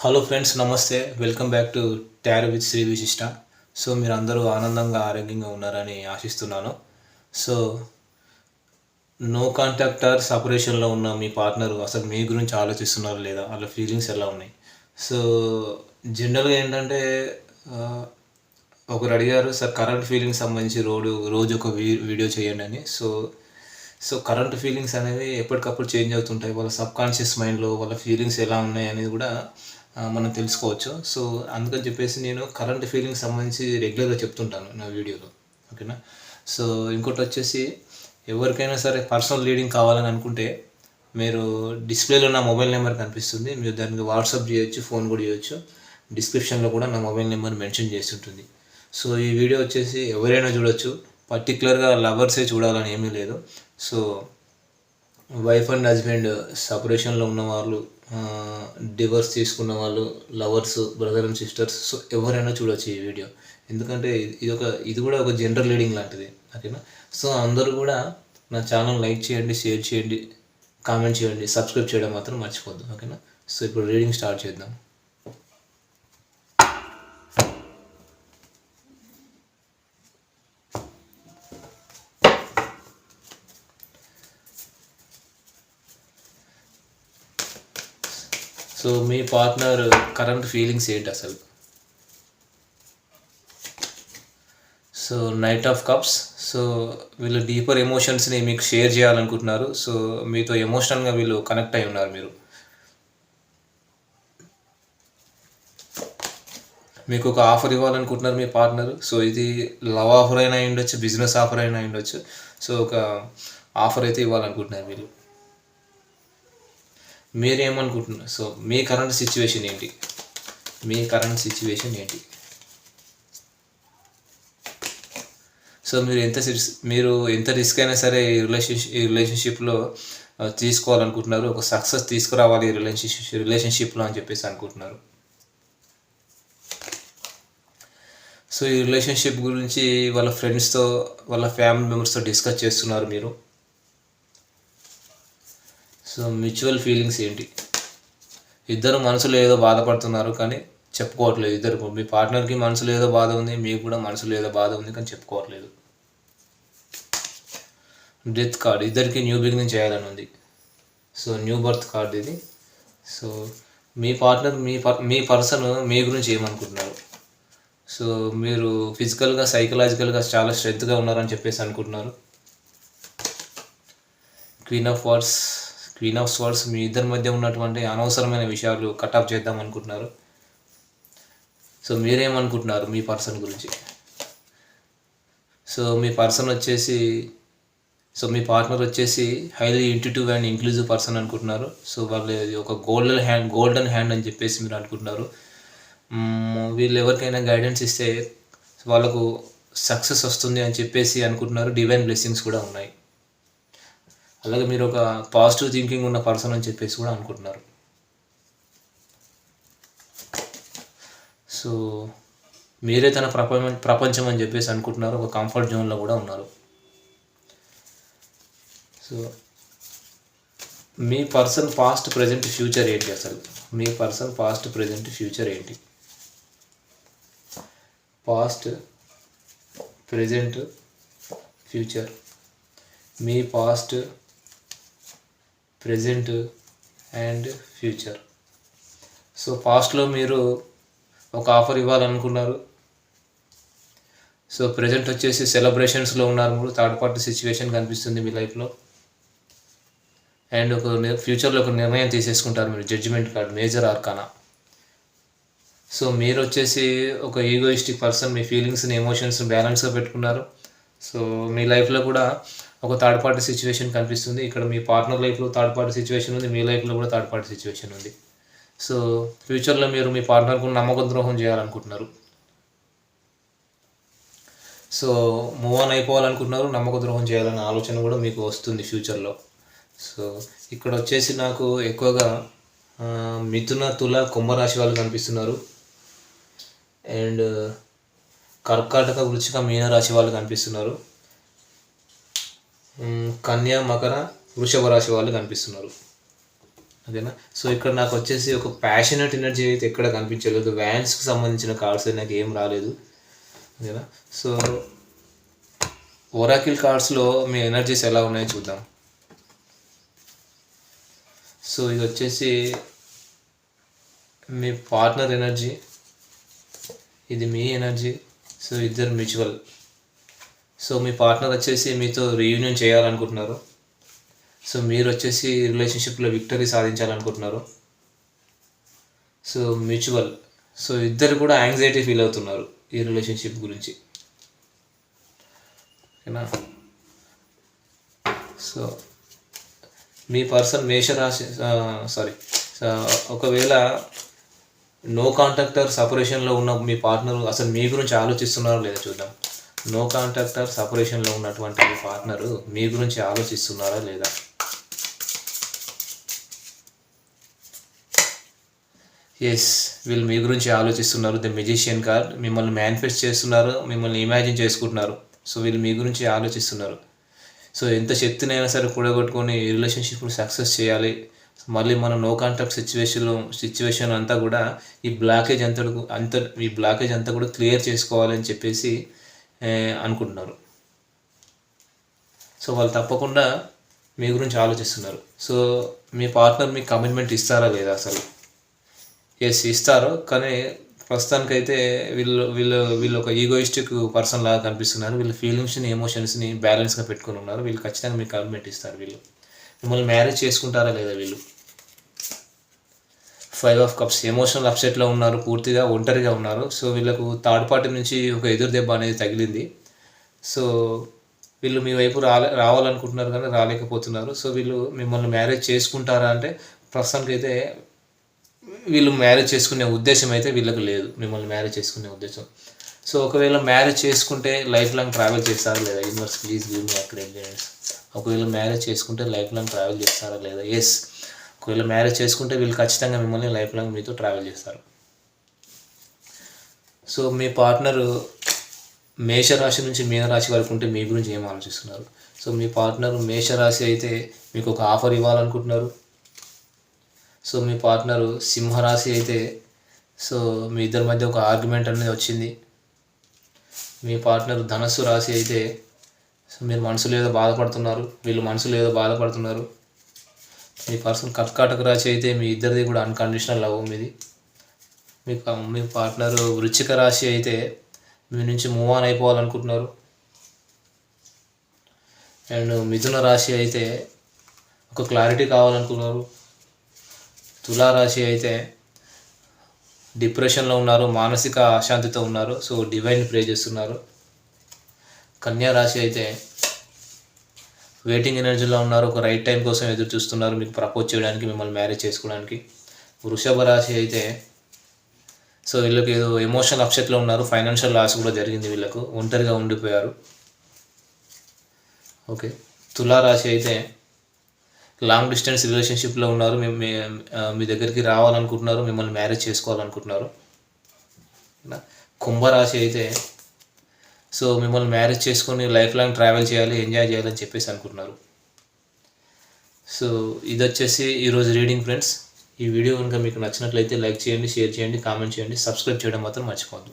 Hello friends, నమస్తే. Welcome back to tarot with Shri Vishishta. So మీరు అందరూ ఆనందంగా ఆరోగ్యంగా ఉన్నారని ఆశిస్తున్నాను. సో నో కాంటాక్ట్ ఆర్ సపరేషన్లో ఉన్న మీ పార్ట్నర్ అసలు మీ గురించి ఆలోచిస్తున్నారు లేదా, వాళ్ళ ఫీలింగ్స్ ఎలా ఉన్నాయి? సో జనరల్గా ఏంటంటే ఆ, ఒకరు అడిగారు, సార్ కరెంట్ ఫీలింగ్స్ సంబంధించి రోజు ఒక వీడియో చేయండి అని. సో కరెంట్ ఫీలింగ్స్ అనేవి ఎప్పటికప్పుడు చేంజ్ అవుతుంటాయి. వాళ్ళ సబ్కాన్షియస్ మైండ్లో వాళ్ళ ఫీలింగ్స్ ఎలా ఉన్నాయి అనేది కూడా మనం తెలుసుకోవచ్చు. సో అందుకని చెప్పేసి నేను కరెంట్ ఫీలింగ్స్ సంబంధించి రెగ్యులర్గా చెప్తుంటాను నా వీడియోలో. ఓకేనా? సో ఇంకోటి వచ్చేసి, ఎవరికైనా సరే పర్సనల్ రీడింగ్ కావాలని అనుకుంటే మీరు డిస్ప్లేలో నా మొబైల్ నెంబర్ కనిపిస్తుంది. మీరు దానికి వాట్సాప్ చేయొచ్చు, ఫోన్ కూడా చేయొచ్చు. డిస్క్రిప్షన్లో కూడా నా మొబైల్ నెంబర్ మెన్షన్ చేసి ఉంటుంది. సో ఈ వీడియో వచ్చేసి ఎవరైనా చూడొచ్చు, పర్టికులర్గా లవర్సే చూడాలని ఏమీ లేదు. సో వైఫ్ అండ్ హస్బెండ్ సపరేషన్లో ఉన్న వాళ్ళు, డివోర్స్ తీసుకున్న వాళ్ళు, lovers, brother and sisters, so ఎవరైనా చూడవచ్చు ఈ వీడియో. ఎందుకంటే ఇది కూడా ఒక జనరల్ రీడింగ్ లాంటిది. ఓకేనా? సో అందరూ కూడా నా ఛానల్ లైక్ చేయండి, షేర్ చేయండి, కామెంట్ చేయండి, సబ్స్క్రైబ్ చేయడం మాత్రం మర్చిపోద్దు. ఓకేనా? సో ఇప్పుడు రీడింగ్ స్టార్ట్ చేద్దాం. సో మీ పార్ట్నర్ కరెంట్ ఫీలింగ్స్ ఏంటి అసలు? So knight of cups. So వీళ్ళు డీపర్ ఎమోషన్స్ని మీకు షేర్ చేయాలనుకుంటున్నారు. సో మీతో ఎమోషనల్గా వీళ్ళు కనెక్ట్ అయి ఉన్నారు. మీకు ఒక ఆఫర్ ఇవ్వాలనుకుంటున్నారు మీ పార్ట్నర్. సో ఇది లవ్ ఆఫర్ అయినా ఉండొచ్చు, బిజినెస్ ఆఫర్ అయినా ఉండొచ్చు. సో ఒక ఆఫర్ అయితే ఇవ్వాలనుకుంటున్నారు వీళ్ళు. మీరేమనుకుంటున్నారు? సో మీ కరెంట్ సిచ్యువేషన్ ఏంటి? సో మీరు ఎంత రిస్క్ అయినా సరే ఈ రిలేషన్షిప్లో తీసుకోవాలనుకుంటున్నారు. ఒక సక్సెస్ తీసుకురావాలి ఈ రిలేషన్షిప్లో అని చెప్పేసి అనుకుంటున్నారు. సో ఈ రిలేషన్షిప్ గురించి వాళ్ళ ఫ్రెండ్స్తో, వాళ్ళ ఫ్యామిలీ మెంబర్స్తో డిస్కస్ చేస్తున్నారు మీరు. సో మ్యూచువల్ ఫీలింగ్స్ ఏంటి? ఇద్దరు మనసులో ఏదో బాధపడుతున్నారు కానీ చెప్పుకోవట్లేదు. ఇద్దరు, మీ పార్ట్నర్కి మనసులో ఏదో బాధ ఉంది, మీకు కూడా మనసులో ఏదో బాధ ఉంది కానీ చెప్పుకోవట్లేదు. డెత్ కార్డ్, ఇద్దరికి న్యూ బిగినింగ్ చేయాలని ఉంది. సో న్యూ బర్త్ కార్డ్ ఇది. సో మీ పార్ట్నర్, మీ పర్సన్ మీ గురించి ఏమనుకుంటున్నారు? సో మీరు ఫిజికల్గా, సైకలాజికల్గా చాలా స్ట్రెంత్గా ఉన్నారని చెప్పేసి అనుకుంటున్నారు. క్వీన్ ఆఫ్ స్వర్డ్స్, మీ ఇద్దరి మధ్య ఉన్నటువంటి అనవసరమైన విషయాలు కట్ ఆఫ్ చేద్దాం అనుకుంటున్నారు. సో మీరేమనుకుంటున్నారు మీ పర్సన్ గురించి? సో మీ పార్ట్నర్ వచ్చేసి highly intuitive and inclusive person అనుకుంటున్నారు. సో వాళ్ళు ఒక గోల్డెన్ హ్యాండ్ అని చెప్పేసి మీరు అనుకుంటున్నారు. వీళ్ళు ఎవరికైనా గైడెన్స్ ఇస్తే వాళ్ళకు సక్సెస్ వస్తుంది అని చెప్పేసి అనుకుంటున్నారు. డివైన్ బ్లెస్సింగ్స్ కూడా ఉన్నాయి. అలాగే మీరు ఒక పాజిటివ్ థింకింగ్ ఉన్న పర్సన్ అని చెప్పేసి కూడా అనుకుంటున్నారు. సో మీరే తన ప్రపంచం అని చెప్పేసి అనుకుంటున్నారు. ఒక కంఫర్ట్ జోన్లో కూడా ఉన్నారు. సో మీ పర్సన్ పాస్ట్, ప్రజెంట్, ఫ్యూచర్ ఏంటి అసలు? మీ పర్సన్ పాస్ట్, ప్రజెంట్, ఫ్యూచర్ ఏంటి? Past, present, future. Me past, present and future. So పాస్ట్లో మీరు ఒక ఆఫర్ ఇవ్వాలనుకున్నారు. సో ప్రజెంట్ వచ్చేసి సెలబ్రేషన్స్లో ఉన్నారు. మీరు థర్డ్ పార్టీ సిచ్యువేషన్ కనిపిస్తుంది మీ లైఫ్లో. అండ్ ఫ్యూచర్లో ఒక నిర్ణయం తీసేసుకుంటారు మీరు. Judgement card, major arcana. So మీరు వచ్చేసి ఒక ఈగోయిస్టిక్ పర్సన్. మీ ఫీలింగ్స్ని, ఎమోషన్స్ని బ్యాలెన్స్గా పెట్టుకున్నారు. సో మీ లైఫ్లో కూడా ఒక థర్డ్ పార్టీ సిచ్యువేషన్ కనిపిస్తుంది. ఇక్కడ మీ పార్ట్నర్ లైఫ్లో థర్డ్ పార్టీ సిచ్యువేషన్ ఉంది, మీ లైఫ్లో కూడా థర్డ్ పార్టీ సిచ్యువేషన్ ఉంది. సో ఫ్యూచర్లో మీరు మీ పార్ట్నర్కు నమ్మక ద్రోహం చేయాలనుకుంటున్నారు. సో మూవ్ ఆన్ అయిపోవాలనుకుంటున్నారు, నమ్మక ద్రోహం చేయాలనే ఆలోచన కూడా మీకు వస్తుంది ఫ్యూచర్లో. సో ఇక్కడ వచ్చేసి నాకు ఎక్కువగా మిథున, తుల, కుంభరాశి వాళ్ళు కనిపిస్తున్నారు. అండ్ కర్కాటక, వృశ్చిక, మీనరాశి వాళ్ళు కనిపిస్తున్నారు. కన్యా, మకర, వృషభ రాశి వాళ్ళు కనిపిస్తున్నారు. ఓకేనా. సో ఇక్కడ నాకు వచ్చేసి ఒక ప్యాషనెట్ ఎనర్జీ అయితే ఎక్కడ కనిపించలేదు. వ్యాన్స్కి సంబంధించిన కార్డ్స్ నాకు ఏం రాలేదు. ఓకేనా. సో ఒరాకిల్ కార్డ్స్లో మీ ఎనర్జీస్ ఎలా ఉన్నాయో చూద్దాం. సో ఇది వచ్చేసి మీ పార్ట్నర్ ఎనర్జీ, ఇది మీ ఎనర్జీ. సో ఇద్దరు మ్యూచువల్. సో మీ పార్ట్నర్ వచ్చేసి మీతో రీయూనియన్ చేయాలనుకుంటున్నారు. సో మీరు వచ్చేసి రిలేషన్షిప్లో విక్టరీ సాధించాలనుకుంటున్నారు. So mutual. సో ఇద్దరు కూడా యాంగ్జైటీ ఫీల్ అవుతున్నారు ఈ రిలేషన్షిప్ గురించి. ఓకేనా. సో మీ పర్సన్ మేషరాశి ఒకవేళ నో కాంటాక్టర్ సపరేషన్లో ఉన్న మీ పార్ట్నర్ అసలు మీ గురించి ఆలోచిస్తున్నారో లేదా చూద్దాం. నో కాంటాక్టర్ సపరేషన్లో ఉన్నటువంటి మీ పార్ట్నరు మీ గురించి ఆలోచిస్తున్నారా లేదా? ఎస్, వీళ్ళు మీ గురించి ఆలోచిస్తున్నారు. The magician card. మిమ్మల్ని మేనిఫెస్ట్ చేస్తున్నారు, మిమ్మల్ని ఇమాజిన్ చేసుకుంటున్నారు. సో వీళ్ళు మీ గురించి ఆలోచిస్తున్నారు. సో ఎంత శక్తినైనా సరే కూడగొట్టుకొని ఈ రిలేషన్షిప్ని సక్సెస్ చేయాలి. మళ్ళీ మనం నో కాంటాక్ట్ సిచ్యువేషన్ అంతా కూడా ఈ బ్లాకేజ్ అంతా కూడా క్లియర్ చేసుకోవాలి అని చెప్పేసి అనుకుంటున్నారు. సో వాళ్ళు తప్పకుండా మీ గురించి ఆలోచిస్తున్నారు. సో మీ పార్ట్నర్ మీకు కమిట్మెంట్ ఇస్తారా లేదా అసలు? ఎస్, ఇస్తారు. కానీ ప్రస్తుతానికైతే వీళ్ళు ఒక ఈగోయిస్టిక్ పర్సన్ లాగా కనిపిస్తున్నారు. వీళ్ళ ఫీలింగ్స్ని ఎమోషన్స్ని బ్యాలెన్స్గా పెట్టుకుని ఉన్నారు. వీళ్ళు ఖచ్చితంగా మీకు కమిట్మెంట్ ఇస్తారు. వీళ్ళు మిమ్మల్ని మ్యారేజ్ చేసుకుంటారా లేదా? వీళ్ళు 5 ఆఫ్ కప్స్. ఎమోషనల్ అప్సెట్లో ఉన్నారు, పూర్తిగా ఒంటరిగా ఉన్నారు. సో వీళ్ళకు థర్డ్ పార్టీ నుంచి ఒక ఎదురు దెబ్బ అనేది తగిలింది. సో వీళ్ళు మీ వైపు రావాలనుకుంటున్నారు కానీ రాలేకపోతున్నారు. సో వీళ్ళు మిమ్మల్ని మ్యారేజ్ చేసుకుంటారా అంటే ప్రస్తుతానికైతే వీళ్ళు మ్యారేజ్ చేసుకునే ఉద్దేశం అయితే వీళ్ళకి లేదు, మిమ్మల్ని మ్యారేజ్ చేసుకునే ఉద్దేశం. సో ఒకవేళ మ్యారేజ్ చేసుకుంటే లైఫ్ లాంగ్ ట్రావెల్ చేస్తారా లేదా? Universe please give me accurate guidance. ఒకవేళ మ్యారేజ్ చేసుకుంటే లైఫ్ లాంగ్ ట్రావెల్ చేస్తారా లేదా? ఎస్, ఒకవేళ మ్యారేజ్ చేసుకుంటే వీళ్ళు ఖచ్చితంగా మిమ్మల్ని లైఫ్ లాంగ్ మీతో ట్రావెల్ చేస్తారు. సో మీ పార్ట్నరు మేషరాశి నుంచి మీనరాశి వరకు ఉంటే మీ గురించి ఏం ఆలోచిస్తున్నారు? సో మీ పార్ట్నర్ మేషరాశి అయితే మీకు ఒక ఆఫర్ ఇవ్వాలనుకుంటున్నారు. సో మీ పార్ట్నరు సింహరాశి అయితే సో మీ ఇద్దరి మధ్య ఒక ఆర్గ్యుమెంట్ అనేది వచ్చింది. మీ పార్ట్నర్ ధనస్సు రాశి అయితే సో మీరు మనసులో ఏదో బాధపడుతున్నారు, వీళ్ళు మనసులో ఏదో బాధపడుతున్నారు. మీ పర్సన్ కర్కాటక రాశి అయితే మీ ఇద్దరిది కూడా అన్కండిషనల్ లవ్ మీది. మీ పార్ట్నరు వృశ్చిక రాశి అయితే మీ నుంచి మూవ్ ఆన్ అయిపోవాలనుకుంటున్నారు. అండ్ మిథున రాశి అయితే ఒక క్లారిటీ కావాలనుకున్నారు. తులారాశి అయితే డిప్రెషన్లో ఉన్నారు, మానసిక అశాంతితో ఉన్నారు. సో డివైన్ ప్రే చేస్తున్నారు. కన్యా రాశి అయితే వెయిటింగ్ ఎనర్జీలో ఉన్నారు, ఒక రైట్ టైం కోసం ఎదురు చూస్తున్నారు మీకు ప్రపోజ్ చేయడానికి, మిమ్మల్ని మ్యారేజ్ చేసుకోవడానికి. వృషభ రాశి అయితే సో వీళ్ళకి ఏదో ఎమోషనల్ అప్సెట్లో ఉన్నారు, ఫైనాన్షియల్ లాస్ కూడా జరిగింది, వీళ్ళకు ఒంటరిగా ఉండిపోయారు. ఓకే. తులారాశి అయితే లాంగ్ డిస్టెన్స్ రిలేషన్షిప్లో ఉన్నారు, మీ దగ్గరికి రావాలనుకుంటున్నారు, మిమ్మల్ని మ్యారేజ్ చేసుకోవాలనుకుంటున్నారు. కుంభరాశి అయితే సో మిమ్మల్ని మ్యారేజ్ చేసుకొని లైఫ్ లాంగ్ ట్రావెల్ చేయాలి, ఎంజాయ్ చేయాలని చెప్పేసి అనుకుంటున్నారు. సో ఇది వచ్చేసి ఈరోజు రీడింగ్ ఫ్రెండ్స్. ఈ వీడియో కనుక మీకు నచ్చినట్లయితే లైక్ చేయండి, షేర్ చేయండి, కామెంట్ చేయండి, సబ్స్క్రైబ్ చేయడం మాత్రం మర్చిపోవద్దు.